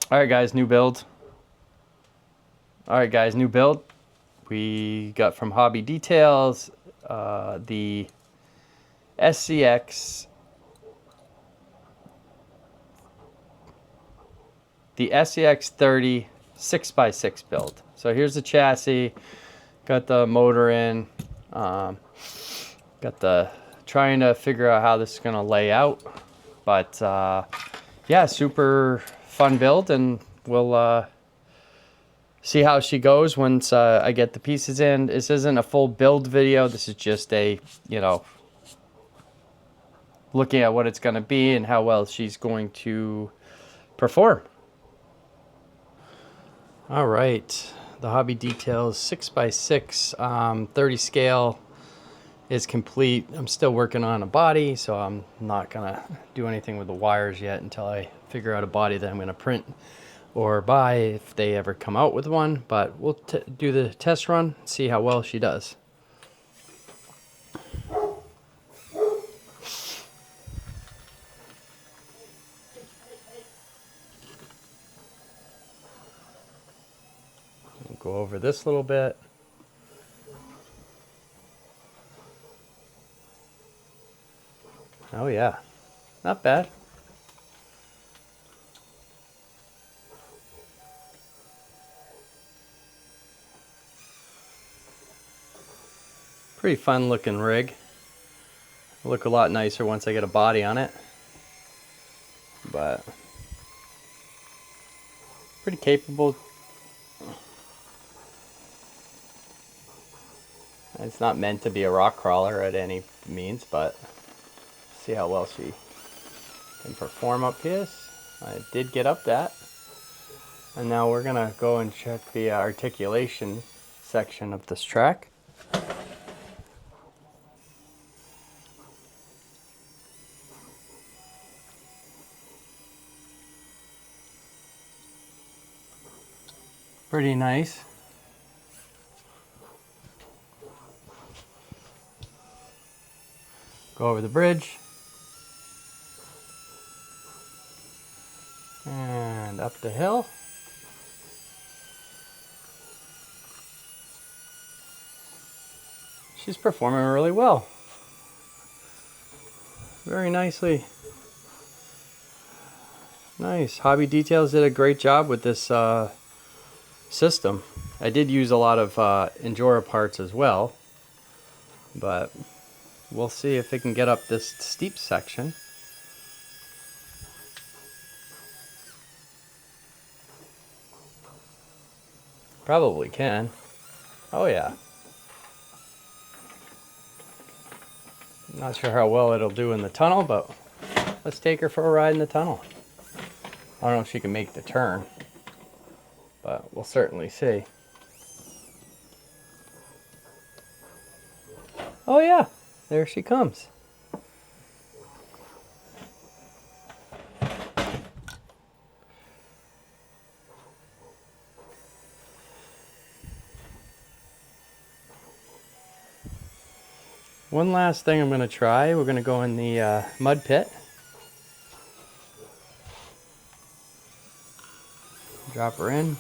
All right, guys, new build. All right, guys, new build. We got from Hobby Details the SCX, the SCX 30 6x6 build. So here's the chassis. Got the motor in. Got the trying to figure out how this is gonna lay out, but yeah, super fun build, and we'll see how she goes once I get the pieces in. This isn't a full build video. This is just a, looking at what it's going to be and how well she's going to perform. All right, the Hobby Details 6x6 30 scale is complete. I'm still working on a body, so I'm not gonna do anything with the wires yet until I figure out a body that I'm gonna print or buy if they ever come out with one. But we'll do the test run, see how well she does. We'll go over this a little bit. Oh yeah, not bad. Pretty fun looking rig. It'll look a lot nicer once I get a body on it. But pretty capable. It's not meant to be a rock crawler at any means, but see how well she can perform up this. I did get up that. And now we're gonna go and check the articulation section of this track. Pretty nice. Go over the bridge. And up the hill. She's performing really well. Very nicely. Nice. Hobby Details did a great job with this system. I did use a lot of Endura parts as well, but we'll see if it can get up this steep section. Probably can. Oh yeah. Not sure how well it'll do in the tunnel, but let's take her for a ride in the tunnel. I don't know if she can make the turn, but we'll certainly see. Oh yeah, there she comes. One last thing I'm going to try. We're going to go in the mud pit. Drop her in.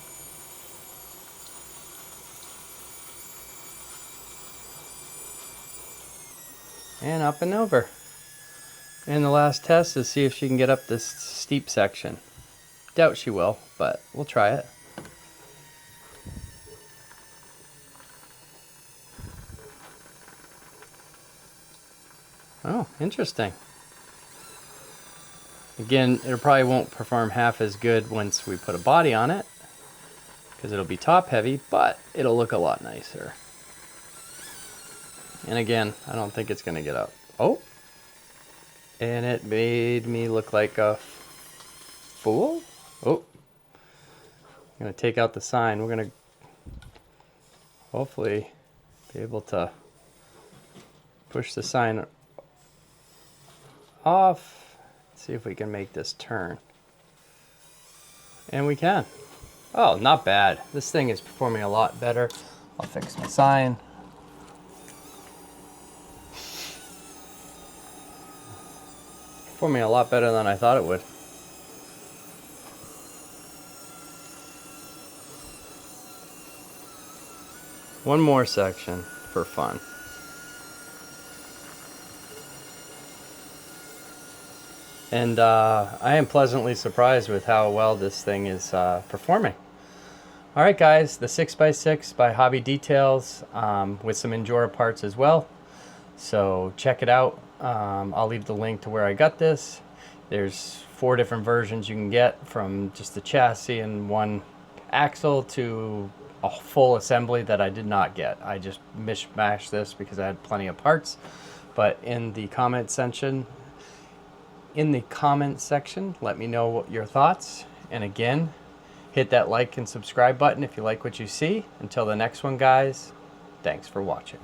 And up and over. And the last test is see if she can get up this steep section. Doubt she will, but we'll try it. Oh, interesting. Again, it probably won't perform half as good once we put a body on it, because it'll be top heavy, but it'll look a lot nicer. And again, I don't think it's going to get up. Oh! And it made me look like a fool? Oh! I'm going to take out the sign. We're going to hopefully be able to push the sign off. See if we can make this turn. And we can. Oh, not bad. This thing is performing a lot better. I'll fix my sign. Performing a lot better than I thought it would. One more section for fun. And I am pleasantly surprised with how well this thing is performing. All right, guys, the 6x6 by Hobby Details with some Injora parts as well. So check it out. I'll leave the link to where I got this. There's 4 different versions you can get, from just the chassis and one axle to a full assembly that I did not get. I just mishmashed this because I had plenty of parts. But in the comment section, let me know what your thoughts. And again, hit that like and subscribe button if you like what you see. Until the next one, guys, thanks for watching.